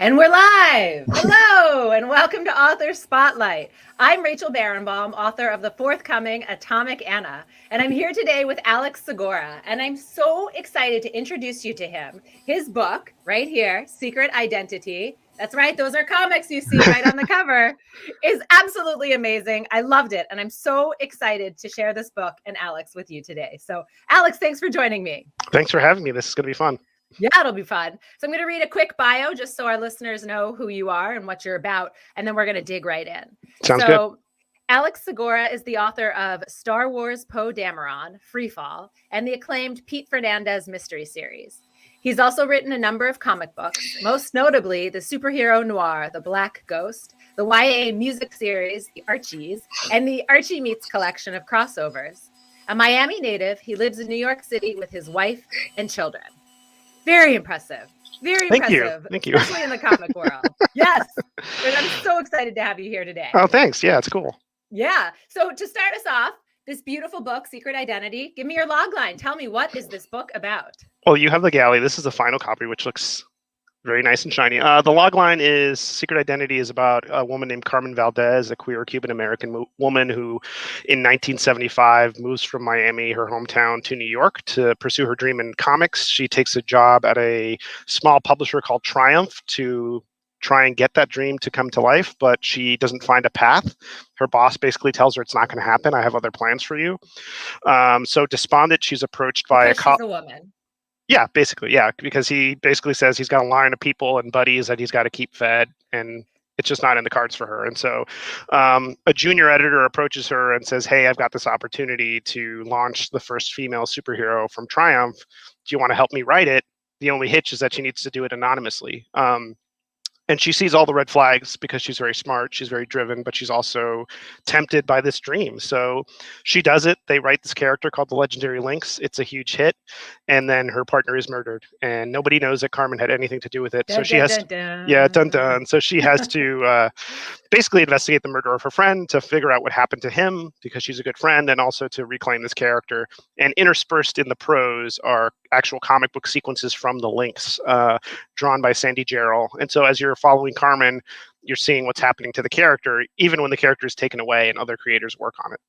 And we're live. Hello, and welcome to Author Spotlight. I'm Rachel Barenbaum, author of the forthcoming Atomic Anna, and I'm here today with Alex Segura, and I'm so excited to introduce you to him. His book, right here, Secret Identity, that's right, those are comics you see right on the cover, is absolutely amazing. I loved it, and I'm so excited to share this book and Alex with you today. So, Alex, thanks for joining me. Thanks for having me. This is going to be fun. Yeah, it'll be fun. So I'm going to read a quick bio just so our listeners know who you are and what you're about, and then we're going to dig right in. Sounds good. Alex Segura is the author of Star Wars Poe Dameron, Freefall, and the acclaimed Pete Fernandez mystery series. He's also written a number of comic books, most notably the superhero noir, The Black Ghost, the YA music series, The Archies, and the Archie Meets collection of crossovers. A Miami native, he lives in New York City with his wife and children. Very impressive. Very impressive. Thank you. Especially in the comic world. Yes. And I'm so excited to have you here today. Oh, thanks. Yeah, it's cool. Yeah. So to start us off, this beautiful book, Secret Identity, give me your log line. Tell me, what is this book about? Well, you have the galley. This is the final copy, which looks very nice and shiny. The log line is Secret Identity is about a woman named Carmen Valdez, a queer Cuban-American woman who in 1975 moves from Miami, her hometown, to New York to pursue her dream in comics. She takes a job at a small publisher called Triumph to try and get that dream to come to life, but she doesn't find a path. Her boss basically tells her it's not going to happen. I have other plans for you. So despondent, she's approached by she's a woman. Yeah, basically, yeah, because he basically says he's got a line of people and buddies that he's got to keep fed, and it's just not in the cards for her. And so a junior editor approaches her and says, hey, I've got this opportunity to launch the first female superhero from Triumph. Do you want to help me write it? The only hitch is that she needs to do it anonymously. And she sees all the red flags because she's very smart, she's very driven, but she's also tempted by this dream. So she does it. They write this character called the Legendary Lynx. It's a huge hit. And then her partner is murdered. And nobody knows that Carmen had anything to do with it. So she has So she has to basically investigate the murder of her friend to figure out what happened to him because she's a good friend, and also to reclaim this character. And interspersed in the prose are actual comic book sequences from the Lynx, drawn by Sandy Jarrell. And so as you're following Carmen, you're seeing what's happening to the character, even when the character is taken away and other creators work on it.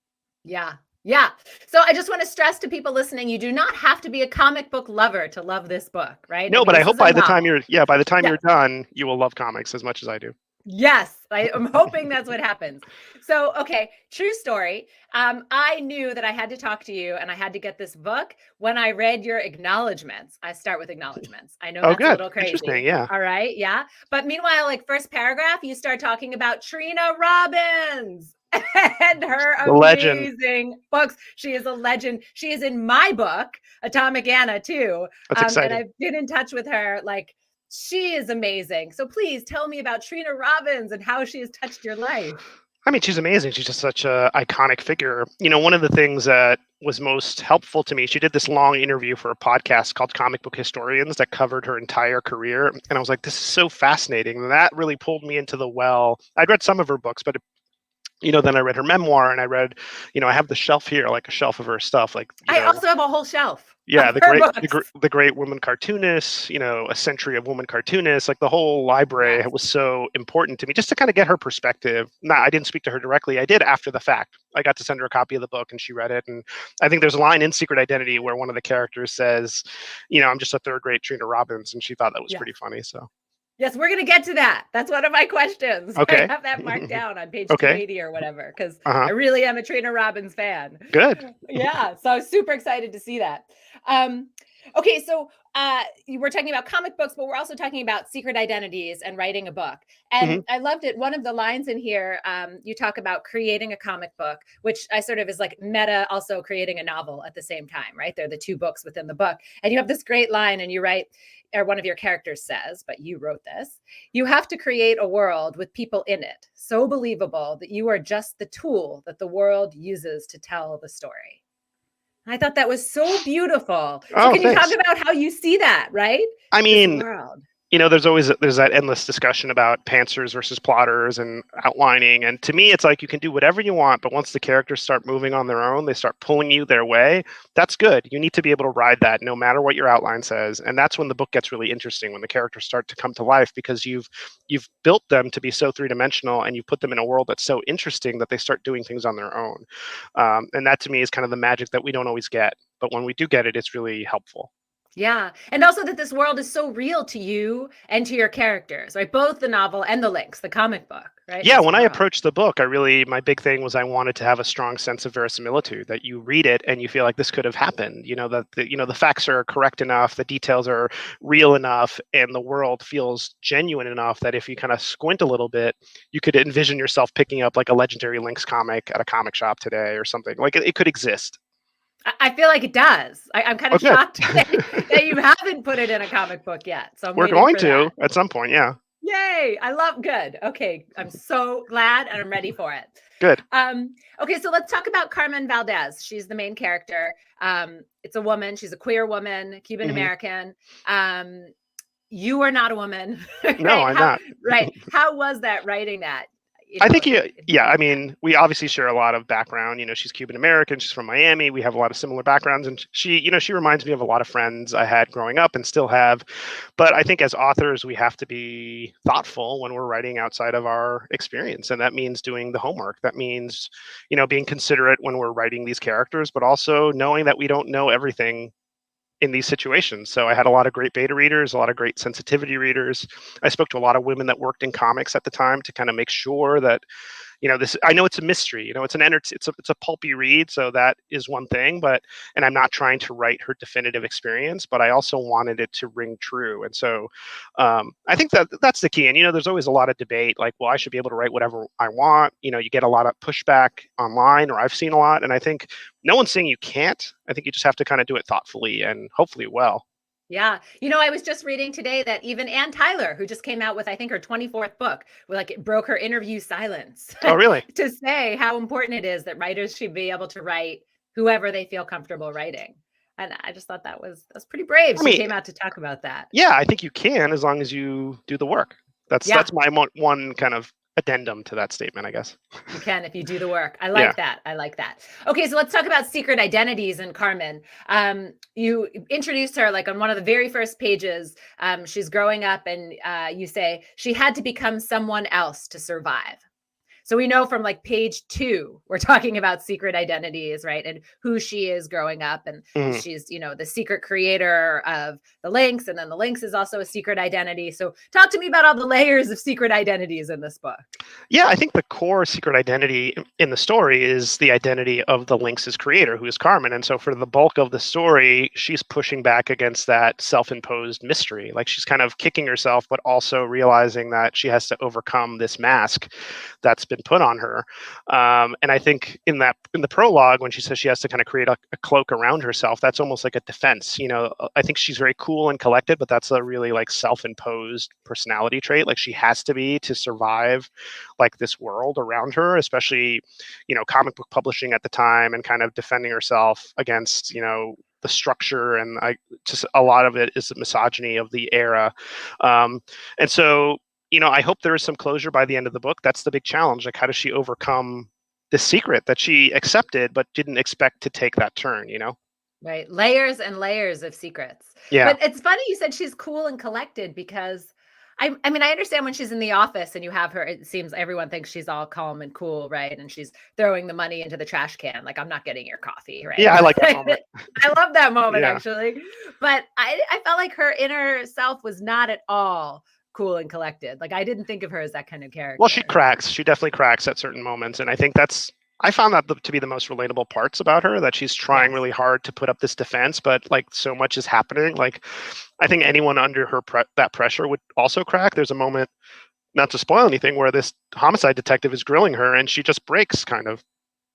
Yeah. Yeah. So I just want to stress to people listening, you do not have to be a comic book lover to love this book, right? No, but I hope by the time you're done, you will love comics as much as I do. Yes, I am hoping that's what happens. So, okay, true story. I knew that I had to talk to you and I had to get this book when I read your acknowledgments. I start with acknowledgments. I know that's a little crazy. Interesting, yeah. All right, yeah. But meanwhile, like first paragraph, you start talking about Trina Robbins and her amazing books. She is a legend. She is in my book, Atomic Anna, too. That's exciting. And I've been in touch with her, like, she is amazing. So please tell me about Trina Robbins and how she has touched your life. I mean, she's amazing. She's just such an iconic figure. You know, one of the things that was most helpful to me, she did this long interview for a podcast called Comic Book Historians that covered her entire career. And I was like, this is so fascinating. And that really pulled me into the well. I'd read some of her books, but then I read her memoir, and I read, I have the shelf here, like a shelf of her stuff. Like I also have a whole shelf. Yeah, the great woman cartoonists, a century of women cartoonists, like the whole library was so important to me, just to kind of get her perspective. I didn't speak to her directly. I did after the fact. I got to send her a copy of the book and she read it. And I think there's a line in Secret Identity where one of the characters says, I'm just a third-rate Trina Robbins. And she thought that was pretty funny. So. Yes, we're going to get to that. That's one of my questions. Okay. I have that marked down on page 280 or whatever, because I really am a Trina Robbins fan. Good. Yeah, so I was super excited to see that. Okay, so we're talking about comic books, but we're also talking about secret identities and writing a book. And I loved it. One of the lines in here, you talk about creating a comic book, which I sort of is like meta, also creating a novel at the same time, right? They're the two books within the book. And you have this great line and you write, or one of your characters says, but you wrote this, you have to create a world with people in it, so believable that you are just the tool that the world uses to tell the story. I thought that was so beautiful. So can you talk about how you see that, right? I mean, there's that endless discussion about pantsers versus plotters and outlining. And to me, it's like you can do whatever you want, but once the characters start moving on their own, they start pulling you their way. That's good. You need to be able to ride that no matter what your outline says. And that's when the book gets really interesting, when the characters start to come to life, because you've built them to be so three-dimensional, and you put them in a world that's so interesting that they start doing things on their own. And that to me is kind of the magic that we don't always get. But when we do get it, it's really helpful. Yeah. And also that this world is so real to you and to your characters, right? Both the novel and the Lynx, the comic book, right? Yeah, when I approached the book, my big thing was I wanted to have a strong sense of verisimilitude, that you read it and you feel like this could have happened. That the facts are correct enough, the details are real enough, and the world feels genuine enough that if you kind of squint a little bit, you could envision yourself picking up like a legendary Lynx comic at a comic shop today or something. Like it could exist. I feel like it does. I'm kind of shocked that you haven't put it in a comic book yet. So we're going to at some point. Yeah. Yay. Good. Okay. I'm so glad and I'm ready for it. Good. Okay. So let's talk about Carmen Valdez. She's the main character. It's a woman. She's a queer woman, Cuban American. You are not a woman. Right? No, I'm not. Right. How was that writing that? I think, I mean, we obviously share a lot of background. She's Cuban American. She's from Miami. We have a lot of similar backgrounds. And she reminds me of a lot of friends I had growing up and still have. But I think as authors, we have to be thoughtful when we're writing outside of our experience. And that means doing the homework. That means, being considerate when we're writing these characters, but also knowing that we don't know everything in these situations. So I had a lot of great beta readers, a lot of great sensitivity readers. I spoke to a lot of women that worked in comics at the time to kind of make sure that, I know it's a mystery, it's a pulpy read. So that is one thing, and I'm not trying to write her definitive experience, but I also wanted it to ring true. And so I think that's the key. And, there's always a lot of debate, like, well, I should be able to write whatever I want. You get a lot of pushback online, or I've seen a lot. And I think no one's saying you can't. I think you just have to kind of do it thoughtfully and hopefully well. Yeah. I was just reading today that even Ann Tyler, who just came out with, I think, her 24th book, it broke her interview silence. Oh, really? To say how important it is that writers should be able to write whoever they feel comfortable writing. And I just thought that's pretty brave. She came out to talk about that. Yeah, I think you can, as long as you do the work. That's my one kind of addendum to that statement, I guess. You can if you do the work. I like that. Okay, so let's talk about secret identities and Carmen. You introduced her like on one of the very first pages. She's growing up, and you say she had to become someone else to survive. So we know from like page 2, we're talking about secret identities, right? And who she is growing up. And she's, the secret creator of the Lynx. And then the Lynx is also a secret identity. So talk to me about all the layers of secret identities in this book. Yeah, I think the core secret identity in the story is the identity of the Lynx's creator, who is Carmen. And so for the bulk of the story, she's pushing back against that self-imposed mystery. Like she's kind of kicking herself, but also realizing that she has to overcome this mask that's been put on her. And I think in the prologue, when she says she has to kind of create a cloak around herself, that's almost like a defense. I think she's very cool and collected, but that's a really like self-imposed personality trait. Like she has to be to survive like this world around her, especially, comic book publishing at the time, and kind of defending herself against, the structure. And just a lot of it is the misogyny of the era. And so, I hope there is some closure by the end of the book. That's the big challenge. Like, how does she overcome this secret that she accepted but didn't expect to take that turn, Right. Layers and layers of secrets. Yeah. But it's funny you said she's cool and collected, because I mean, I understand when she's in the office and you have her, it seems everyone thinks she's all calm and cool, right? And she's throwing the money into the trash can. Like, I'm not getting your coffee, right? Yeah, I like that moment. I love that moment, actually. But I felt like her inner self was not at all cool and collected. Like, I didn't think of her as that kind of character. Well, she cracks. She definitely cracks at certain moments. And I think I found that to be the most relatable parts about her, that she's trying really hard to put up this defense, but like so much is happening. Like, I think anyone under her that pressure would also crack. There's a moment, not to spoil anything, where this homicide detective is grilling her and she just breaks, kind of.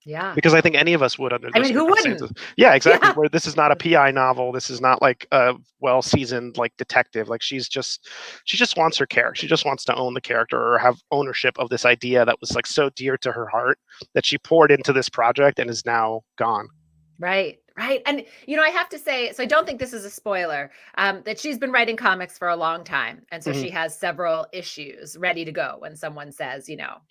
Yeah. Because I think any of us would under those who wouldn't? Yeah, exactly. Yeah. Where this is not a PI novel. This is not like a well-seasoned like detective. Like she just wants her character. She just wants to own the character, or have ownership of this idea that was like so dear to her heart that she poured into this project and is now gone. Right. Right. And, I have to say, so I don't think this is a spoiler, that she's been writing comics for a long time. And so she has several issues ready to go when someone says,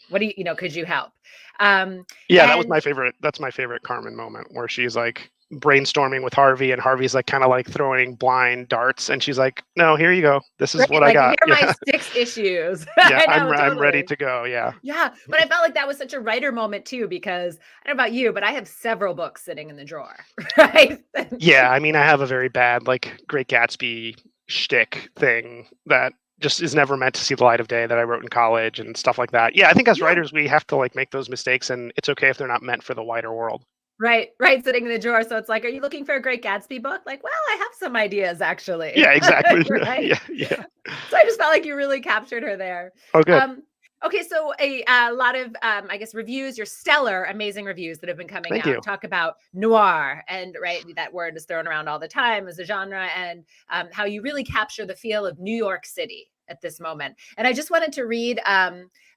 what do could you help? Yeah, that was And my favorite. That's my favorite Carmen moment, where she's like brainstorming with Harvey, and Harvey's like kind of like throwing blind darts, and she's like, "No, here you go. This is right, what I like, here got." are my Yeah, 6 issues. yeah, I know, I'm ready totally. to go. Yeah, Yeah. But I felt like that was such a writer moment too, because I don't know about you, but I have several books sitting in the drawer. Right. yeah. I mean, I have a very bad like Great Gatsby shtick thing that just is never meant to see the light of day that I wrote in college and stuff like that. Yeah, I think as Yeah. writers we have to like make those mistakes, and it's okay if they're not meant for the wider world. Right, right, sitting in the drawer. So it's like, are you looking for a Great Gatsby book? Like, well, I have some ideas actually. Yeah, exactly. Right. Yeah, yeah. So I just felt like you really captured her there. Oh, good. Um, okay, so a lot of I guess reviews, your stellar, amazing reviews that have been coming Thank out you. talk about noir, and right, that word is thrown around all the time as a genre, and how you really capture the feel of New York City at this moment. And I just wanted to read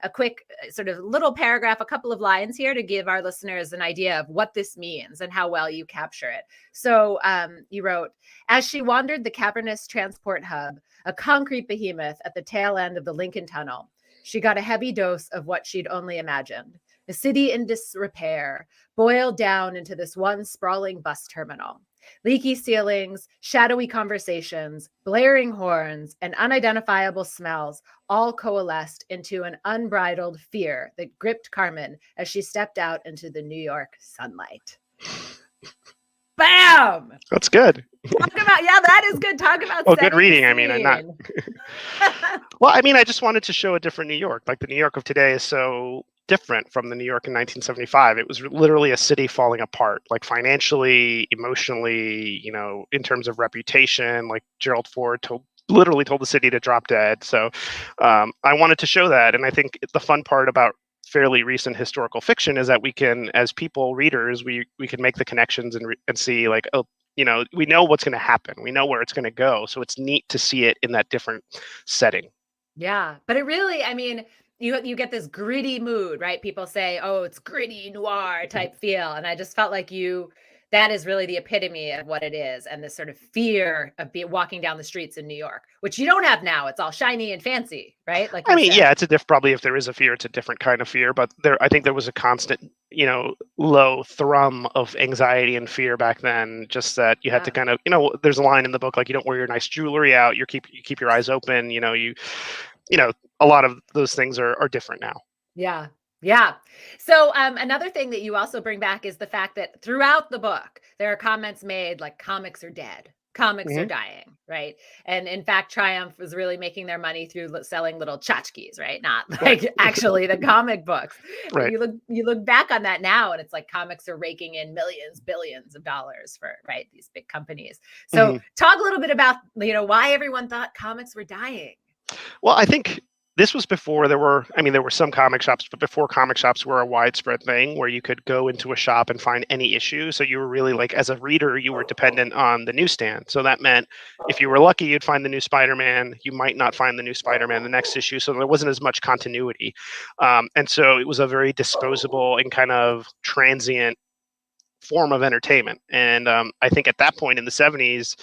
a quick sort of little paragraph, a couple of lines here to give our listeners an idea of what this means and how well you capture it. So you wrote, as she wandered the cavernous transport hub, a concrete behemoth at the tail end of the Lincoln Tunnel, she got a heavy dose of what she'd only imagined. A city in disrepair, boiled down into this one sprawling bus terminal. Leaky ceilings, shadowy conversations, blaring horns, and unidentifiable smells all coalesced into an unbridled fear that gripped Carmen as she stepped out into the New York sunlight. Bam! That's good. Talk about, yeah, that is good. Talk about Well, good setting the reading. I mean, I'm not. scene. Well, I mean, I just wanted to show a different New York. Like the New York of today is so different from the New York in 1975. It was literally a city falling apart, like financially, emotionally, in terms of reputation. Like Gerald Ford literally told the city to drop dead. So I wanted to show that. And I think the fun part about fairly recent historical fiction is that we can, as people, readers, we can make the connections and see like, oh, we know what's going to happen. We know where it's going to go. So it's neat to see it in that different setting. Yeah, but it really, I mean, you get this gritty mood, right? People say, "Oh, it's gritty noir type feel," and I just felt like that is really the epitome of what it is, and this sort of fear of walking down the streets in New York, which you don't have now. It's all shiny and fancy, right? Like I you mean, said. yeah, it's a probably if there is a fear, it's a different kind of fear. But I think there was a constant, low thrum of anxiety and fear back then. Just that you had to Yeah. kind of, there's a line in the book like you don't wear your nice jewelry out. You keep your eyes open. A lot of those things are different now. Yeah. Yeah. So another thing that you also bring back is the fact that throughout the book, there are comments made like comics are dead. Comics are Hmm. dying, right? And in fact, Triumph was really making their money through selling little tchotchkes, right? Not Right. like actually the comic books. But Right. you look back on that now, and it's like comics are raking in millions, billions of dollars for these big companies. So Hmm. talk a little bit about why everyone thought comics were dying. Well, I think this was before there were some comic shops, but before comic shops were a widespread thing where you could go into a shop and find any issue. So you were really like, as a reader, you were dependent on the newsstand. So that meant if you were lucky, you'd find the new Spider-Man. You might not find the new Spider-Man the next issue. So there wasn't as much continuity. And so it was a very disposable and kind of transient form of entertainment. And I think at that point in the 70s,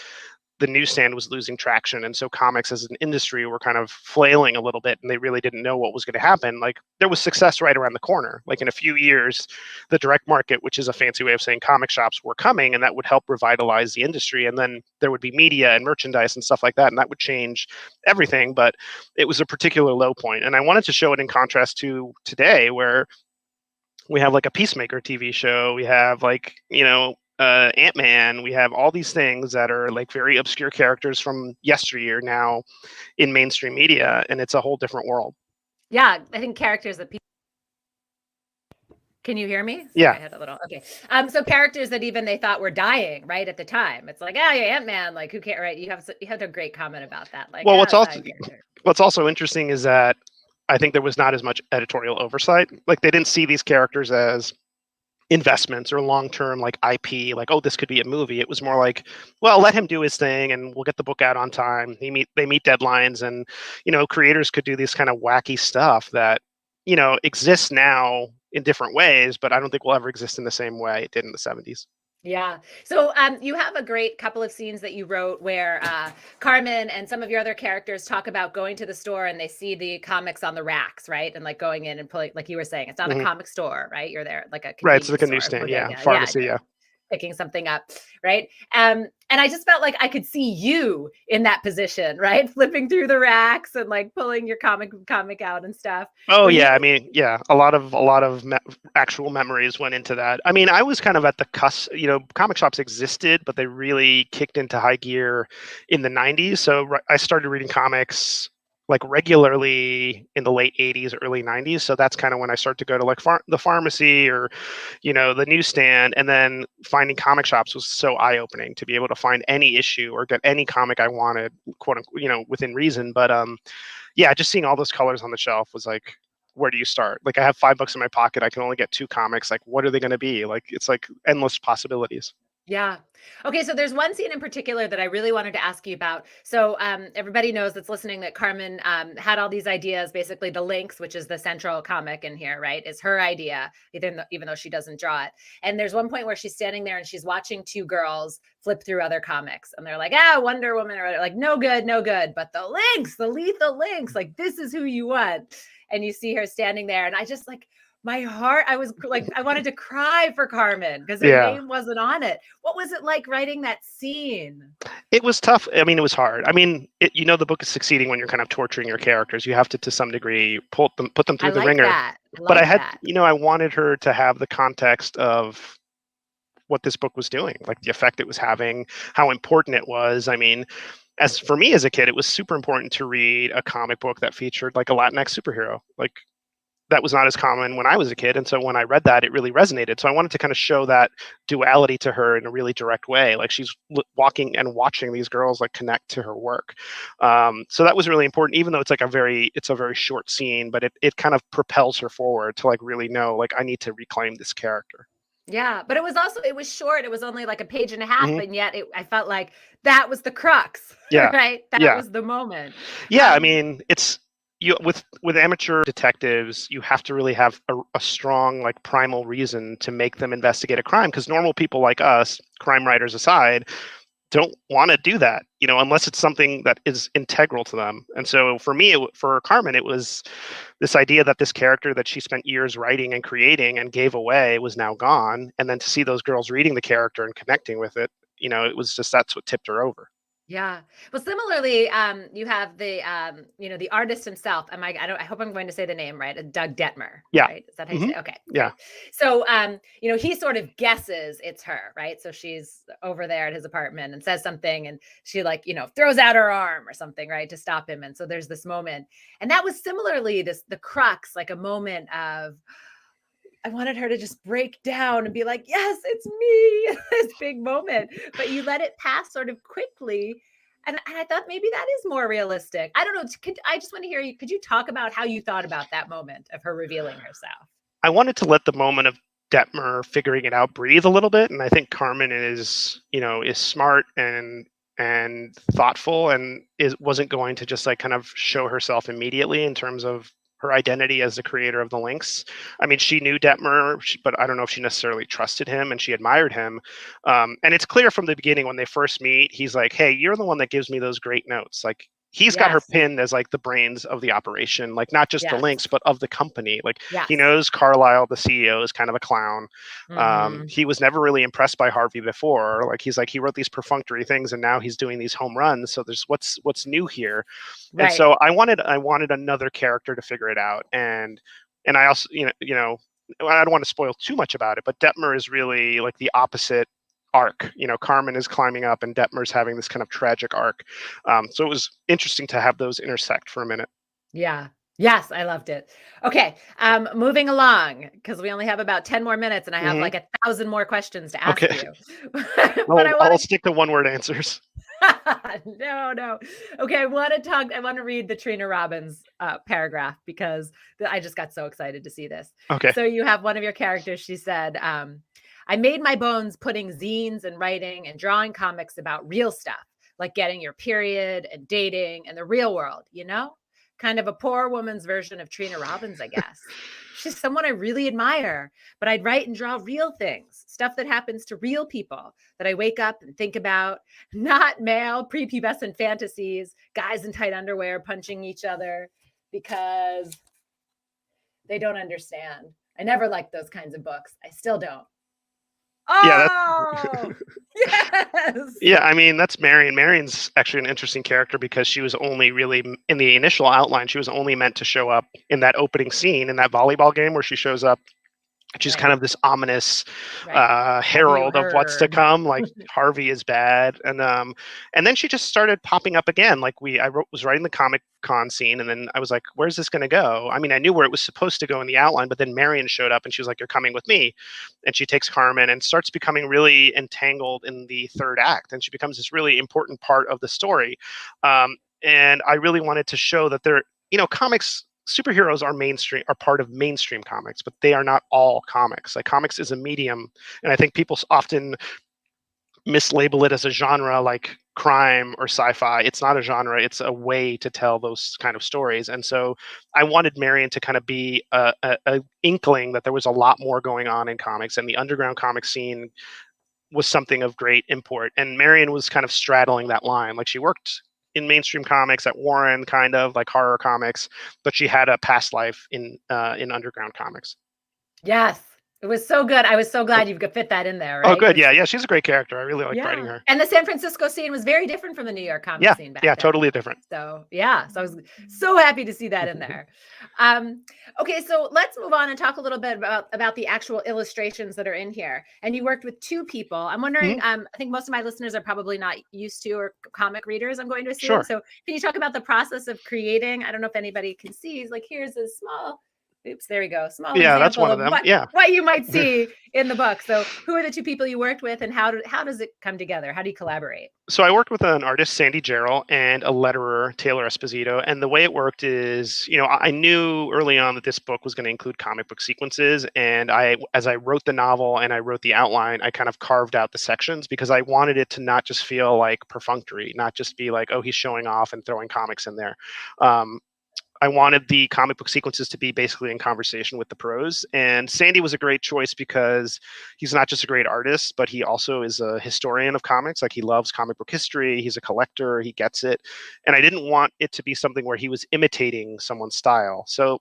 the newsstand was losing traction, and so comics as an industry were kind of flailing a little bit, and they really didn't know what was going to happen. Like there was success right around the corner. Like in a few years, the direct market, which is a fancy way of saying comic shops, were coming, and that would help revitalize the industry. And then there would be media and merchandise and stuff like that, and that would change everything. But it was a particular low point, and I wanted to show it in contrast to today, where we have like a Peacemaker TV show. We have like, Ant-Man. We have all these things that are like very obscure characters from yesteryear now in mainstream media, and it's a whole different world. Yeah, I think characters that people. Can you hear me? Sorry, Yeah. I had a little. Okay. So characters that even they thought were dying, right, at the time. It's like, oh, yeah, Ant-Man, like who cares, right? You had a great comment about that. Like, Well, dying character. what's also interesting is that I think there was not as much editorial oversight. Like they didn't see these characters as investments or long-term like IP, like, oh, this could be a movie. It was more like, well, let him do his thing and we'll get the book out on time. They meet deadlines, and creators could do this kind of wacky stuff that exists now in different ways, but I don't think will ever exist in the same way it did in the 70s. Yeah. So you have a great couple of scenes that you wrote where Carmen and some of your other characters talk about going to the store and they see the comics on the racks, right? And like going in and pulling, like you were saying, it's not a Hmm. comic store, right? You're there like a Right. It's like convenience a store, newsstand. Yeah. bodega. Yeah. Pharmacy. Yeah. Picking something up, right? And I just felt like I could see you in that position, right? Flipping through the racks and like pulling your comic out and stuff. Oh Were yeah, I you? mean, yeah, a lot of actual memories went into that. I mean, I was kind of at the cusp. Comic shops existed, but they really kicked into high gear in the '90s. So I started reading comics like regularly in the late '80s, early '90s. So that's kind of when I started to go to like the pharmacy or the newsstand, and then finding comic shops was so eye-opening to be able to find any issue or get any comic I wanted, quote unquote, within reason. But yeah, just seeing all those colors on the shelf was like, where do you start? Like, I have $5 in my pocket. I can only get two comics. Like, what are they going to be? Like, it's like endless possibilities. Yeah. Okay. So there's one scene in particular that I really wanted to ask you about. So everybody knows that's listening that Carmen had all these ideas. Basically, the Lynx, which is the central comic in here, right, is her idea, even though she doesn't draw it. And there's one point where she's standing there and she's watching two girls flip through other comics, and they're like, Wonder Woman, or like, no good, no good. But the Lynx, the lethal Lynx, like this is who you want. And you see her standing there, and I just like my heart, I was like, I wanted to cry for Carmen because her Yeah, name wasn't on it. What was it like writing that scene? it was tough. I mean, it was hard. I mean, the book is succeeding when you're kind of torturing your characters. You have to some degree, put them I through the like ringer. that. I But I like had, that. I wanted her to have the context of what this book was doing, like the effect it was having, how important it was. I mean, as for me as a kid, it was super important to read a comic book that featured like a Latinx superhero. Like, that was not as common when I was a kid. And so when I read that, it really resonated. So I wanted to kind of show that duality to her in a really direct way. Like, she's walking and watching these girls like connect to her work. So that was really important, even though it's a very short scene, but it kind of propels her forward to like really know, like, I need to reclaim this character. Yeah, but it was short. It was only like a page and a half, Hmm. and yet I felt like that was the crux, Yeah. right? That Yeah. was the moment. Yeah. I mean, it's, with amateur detectives, you have to really have a strong like primal reason to make them investigate a crime, because normal people like us, crime writers aside, don't want to do that, unless it's something that is integral to them. And so for me, for Carmen, it was this idea that this character that she spent years writing and creating and gave away was now gone. And then to see those girls reading the character and connecting with it, it was just, that's what tipped her over. Yeah. Well, similarly, you have the artist himself. I hope I'm going to say the name right. Doug Detmer, Yeah. right? Is that how you Hmm. say it? Okay, Yeah. great. So, he sort of guesses it's her, right? So she's over there at his apartment and says something, and she like, throws out her arm or something, right, to stop him. And so there's this moment. And that was similarly the crux, like a moment of, I wanted her to just break down and be like, yes, it's me, this big moment. But you let it pass sort of quickly. And I thought maybe that is more realistic. I don't know. I just want to hear you. Could you talk about how you thought about that moment of her revealing herself? I wanted to let the moment of Detmer figuring it out breathe a little bit, and I think Carmen is smart and thoughtful, and wasn't going to just like kind of show herself immediately in terms of her identity as the creator of the Lynx. I mean, she knew Detmer, but I don't know if she necessarily trusted him, and she admired him. And it's clear from the beginning when they first meet, he's like, "Hey, you're the one that gives me those great notes." Like, he's got her Yes. pinned as like the brains of the operation, like not just the Yes. Lynx, but of the company. Like, he Yes. knows Carlisle, the CEO, is kind of a clown. Mm-hmm. He was never really impressed by Harvey before. Like, he's like, he wrote these perfunctory things, and now he's doing these home runs. So there's what's new here. And Right. so I wanted another character to figure it out. And I also, I don't want to spoil too much about it, but Detmer is really like the opposite arc. Carmen is climbing up, and Detmer's having this kind of tragic arc. So it was interesting to have those intersect for a minute. Yeah. Yes, I loved it. Okay, moving along because we only have about 10 more minutes, and I have Hmm. like 1,000 more questions to ask Okay. you. But I I'll want stick to one word answers. to no. Okay, I want to read the Trina Robbins paragraph because I just got so excited to see this. Okay. So you have one of your characters. She said, "I made my bones putting zines and writing and drawing comics about real stuff, like getting your period and dating and the real world. kind of a poor woman's version of Trina Robbins, I guess. She's someone I really admire, but I'd write and draw real things, stuff that happens to real people that I wake up and think about, not male prepubescent fantasies, guys in tight underwear punching each other because they don't understand. I never liked those kinds of books. I still don't. Oh, yes. Yeah, I mean, that's Marion. Marion's actually an interesting character because she was only really, in the initial outline, she was only meant to show up in that opening scene in that volleyball game where she shows up. She's kind of this ominous herald of what's to come. Like Harvey is bad, and then she just started popping up again. Like was writing the Comic Con scene, and then I was like, "Where's this going to go?" I mean, I knew where it was supposed to go in the outline, but then Marion showed up, and she was like, "You're coming with me," and she takes Carmen and starts becoming really entangled in the third act, and she becomes this really important part of the story. And I really wanted to show that comics. Superheroes are part of mainstream comics, but they are not all comics. Like comics is a medium, and I think people often mislabel it as a genre like crime or sci-fi. It's not a genre, it's a way to tell those kind of stories. And so I wanted Marion to kind of be a inkling that there was a lot more going on in comics, and the underground comic scene was something of great import. And Marion was kind of straddling that line. Like she worked in mainstream comics at Warren, kind of like horror comics, but she had a past life in underground comics. Yes, it was so good. I was so glad you could fit that in there. Right? Oh, good. Yeah, she's a great character. I really like writing her. And the San Francisco scene was very different from the New York comic scene back then. Yeah, totally different. So I was so happy to see that in there. Okay, so let's move on and talk a little bit about the actual illustrations that are in here. And you worked with two people. I'm wondering, I think most of my listeners are probably not used to or comic readers, I'm going to assume. Sure. So can you talk about the process of creating? I don't know if anybody can see. Like here's a small there we go. Small example that's one of them. What you might see in the book. So who are the two people you worked with, and how does it come together? How do you collaborate? So I worked with an artist, Sandy Jarrell, and a letterer, Taylor Esposito. And the way it worked is, I knew early on that this book was going to include comic book sequences. And as I wrote the novel and I wrote the outline, I kind of carved out the sections because I wanted it to not just feel like perfunctory, not just be like, oh, he's showing off and throwing comics in there. I wanted the comic book sequences to be basically in conversation with the prose. And Sandy was a great choice because he's not just a great artist, but he also is a historian of comics. Like he loves comic book history. He's a collector. He gets it. And I didn't want it to be something where he was imitating someone's style. So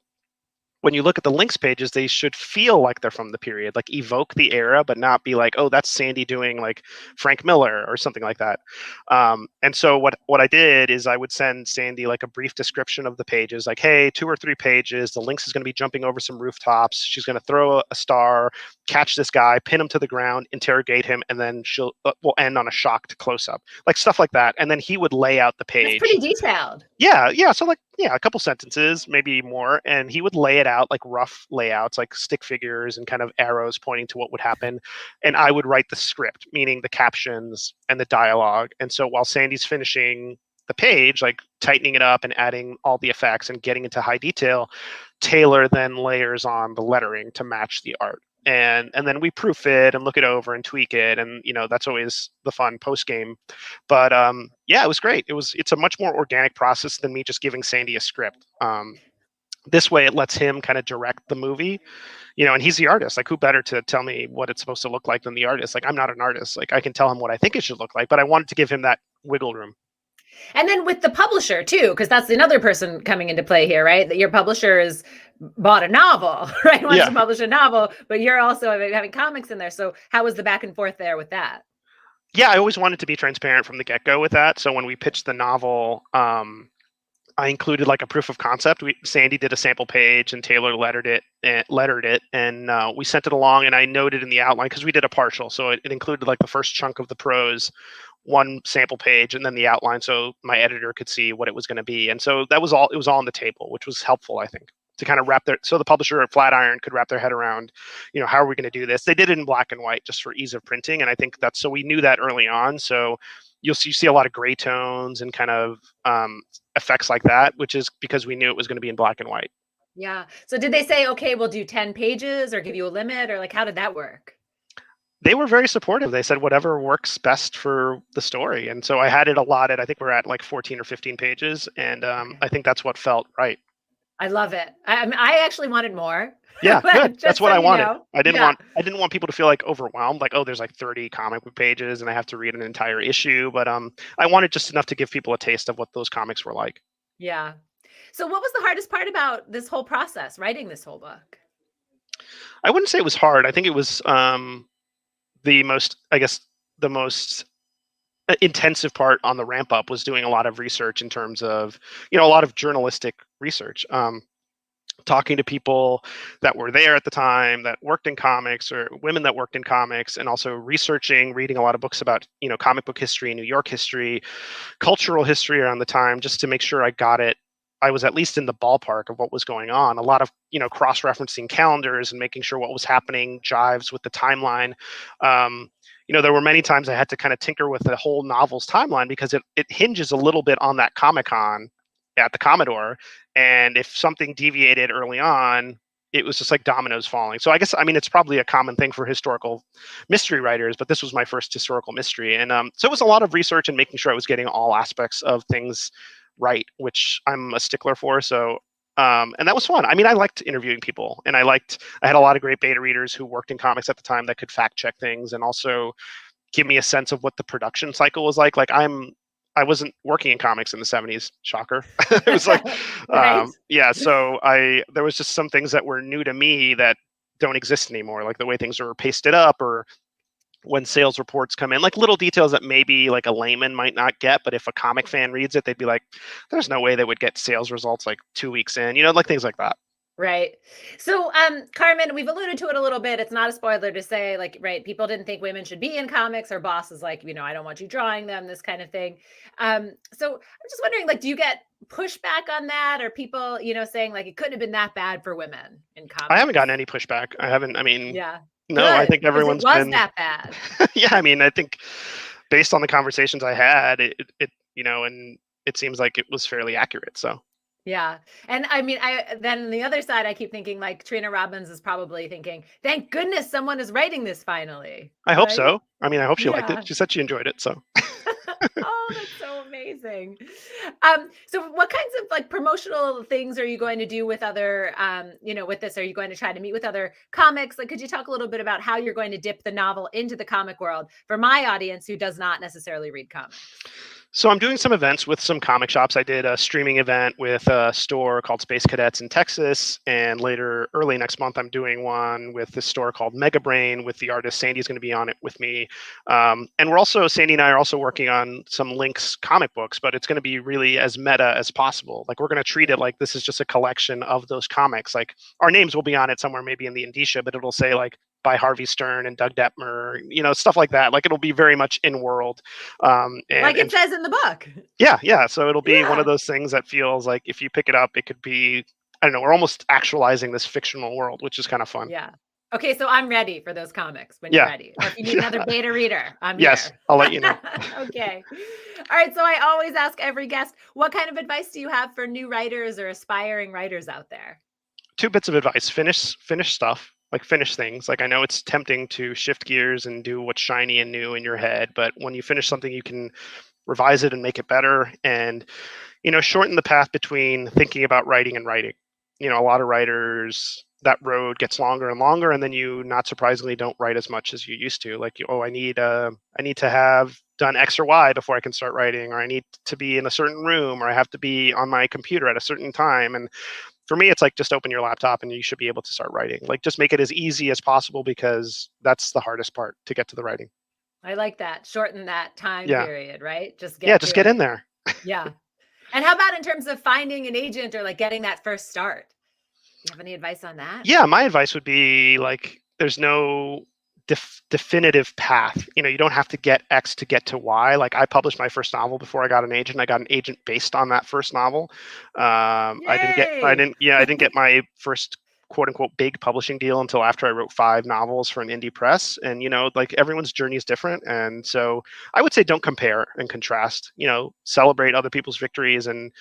when you look at the links pages, they should feel like they're from the period, like evoke the era, but not be like, oh, that's Sandy doing like Frank Miller or something like that. And so what I did is I would send Sandy like a brief description of the pages, like, hey, 2 or 3 pages. The Lynx is going to be jumping over some rooftops. She's going to throw a star, catch this guy, pin him to the ground, interrogate him, and then we'll end on a shocked close up, like stuff like that. And then he would lay out the page. That's pretty detailed. Yeah. So like, a couple sentences, maybe more, and he would lay it out like rough layouts, like stick figures and kind of arrows pointing to what would happen. And I would write the script, meaning the captions and the dialogue. And so while Sandy's finishing the page, like tightening it up and adding all the effects and getting into high detail, Taylor then layers on the lettering to match the art. And then we proof it and look it over and tweak it. And, that's always the fun post game. But it was great. It's a much more organic process than me just giving Sandy a script. This way it lets him kind of direct the movie, and he's the artist. Like who better to tell me what it's supposed to look like than the artist? Like I'm not an artist. Like I can tell him what I think it should look like, but I wanted to give him that wiggle room. And then with the publisher too, because that's another person coming into play here, right? That your publisher has bought a novel, right? Wants to publish a novel, but you're also having comics in there. So how was the back and forth there with that? Yeah, I always wanted to be transparent from the get-go with that. So when we pitched the novel, I included like a proof of concept. Sandy did a sample page and Taylor lettered it, and we sent it along. And I noted in the outline because we did a partial, so it included like the first chunk of the prose, one sample page, and then the outline, so my editor could see what it was going to be. And so that was all. It was all on the table, which was helpful, I think, to kind of so the publisher at Flatiron could wrap their head around, how are we going to do this? They did it in black and white just for ease of printing, and I think so we knew that early on. So you see a lot of gray tones and kind of effects like that, which is because we knew it was going to be in black and white. Yeah. So did they say, okay, we'll do 10 pages or give you a limit, or like how did that work? They were very supportive. They said whatever works best for the story. And so I had it allotted. I think we're at like 14 or 15 pages. And Okay. I think that's what felt right. I love it. I actually wanted more. Yeah, good. That's Just so what I you wanted. know. I didn't Yeah. want I didn't want people to feel like overwhelmed, like, oh, there's like 30 comic book pages and I have to read an entire issue. But I wanted just enough to give people a taste of what those comics were like. Yeah. So what was the hardest part about this whole process, writing this whole book? I wouldn't say it was hard. I think it was the most, I guess, the most intensive part on the ramp up was doing a lot of research in terms of, a lot of journalistic research. Talking to people that were there at the time that worked in comics or women that worked in comics, and also reading a lot of books about, comic book history, New York history, cultural history around the time, just to make sure I was at least in the ballpark of what was going on. A lot of, cross-referencing calendars and making sure what was happening jives with the timeline. There were many times I had to kind of tinker with the whole novel's timeline because it hinges a little bit on that Comic-Con at the Commodore. And if something deviated early on, it was just like dominoes falling. So I guess, it's probably a common thing for historical mystery writers, but this was my first historical mystery. And so it was a lot of research and making sure I was getting all aspects of things right, which I'm a stickler for. So, and that was fun. I liked interviewing people, and I had a lot of great beta readers who worked in comics at the time that could fact check things and also give me a sense of what the production cycle was like. I wasn't working in comics in the 70s. Shocker. It was like, Right. yeah. So there was just some things that were new to me that don't exist anymore, like the way things are pasted up, or when sales reports come in, like little details that maybe like a layman might not get, but if a comic fan reads it, they'd be like, there's no way they would get sales results like 2 weeks in, like things like that. Right. So, Carmen, we've alluded to it a little bit. It's not a spoiler to say, like, right, people didn't think women should be in comics, or bosses like, I don't want you drawing them, this kind of thing. So I'm just wondering, like, do you get pushback on that, or people, saying like it couldn't have been that bad for women in I haven't gotten comics? any pushback. I haven't, Yeah. no, I Good, think because it everyone's was been, that bad. yeah, I think based on the conversations I had, and it seems like it was fairly accurate. So Yeah. And I then on the other side, I keep thinking like Trina Robbins is probably thinking, thank goodness someone is writing this finally. I hope Right? so. I hope she liked it. Yeah. She said she enjoyed it. So Oh, that's so amazing. So what kinds of like promotional things are you going to do with other, with this? Are you going to try to meet with other comics? Like, could you talk a little bit about how you're going to dip the novel into the comic world for my audience who does not necessarily read comics? So I'm doing some events with some comic shops. I did a streaming event with a store called Space Cadets in Texas, and later, early next month, I'm doing one with this store called Mega Brain with the artist Sandy's going to be on it with me. And Sandy and I are also working on some Lynx comic books, but it's going to be really as meta as possible. Like, we're going to treat it like this is just a collection of those comics. Like, our names will be on it somewhere, maybe in the indicia, but it'll say like by Harvey Stern and Doug Detmer, stuff like that. Like, it'll be very much in world. Like it And says in the book. yeah. So it'll be one of Yeah. those things that feels like if you pick it up, it could be, I don't know, we're almost actualizing this fictional world, which is kind of fun. Yeah. Okay, so I'm ready for those comics when you're Yeah. ready. Or if you need another beta reader, I'm Yes. here. I'll let you know. Okay. All right. So I always ask every guest, what kind of advice do you have for new writers or aspiring writers out there? Two bits of advice: finish stuff, like finish things. Like, I know it's tempting to shift gears and do what's shiny and new in your head, but when you finish something, you can revise it and make it better. And shorten the path between thinking about writing and writing. A lot of writers, that road gets longer and longer, and then you, not surprisingly, don't write as much as you used to. Like, I need to have done X or Y before I can start writing, or I need to be in a certain room, or I have to be on my computer at a certain time. And for me, it's like, just open your laptop and you should be able to start writing. Like, just make it as easy as possible, because that's the hardest part, to get to the writing. I like that. Shorten that time Yeah. period, right? Just Yeah. get Just to get in it. there. Yeah. And how about in terms of finding an agent or like getting that first start? Do you have any advice on that? Yeah, my advice would be like, there's no definitive path. You don't have to get X to get to Y. Like, I published my first novel before I got an agent. I got an agent based on that first novel. Yay. I didn't get my first quote unquote big publishing deal until after I wrote 5 novels for an indie press. And like, everyone's journey is different, and so I would say don't compare and contrast. Celebrate other people's victories, and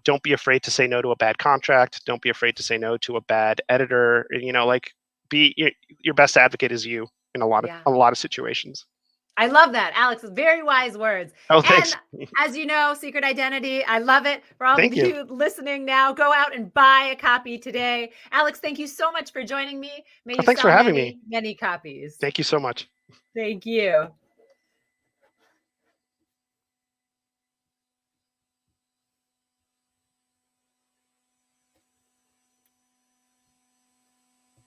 don't be afraid to say no to a bad contract. Don't be afraid to say no to a bad editor. Like, be your best advocate is you. in a lot of situations. I love that, Alex. Very wise words. Oh, thanks. And as you know, Secret Identity, I love it. For all Thank of you listening now, go out and buy a copy today. Alex, thank you so much for joining me. May you Thanks sell for having me. many copies. Thank you so much. Thank you.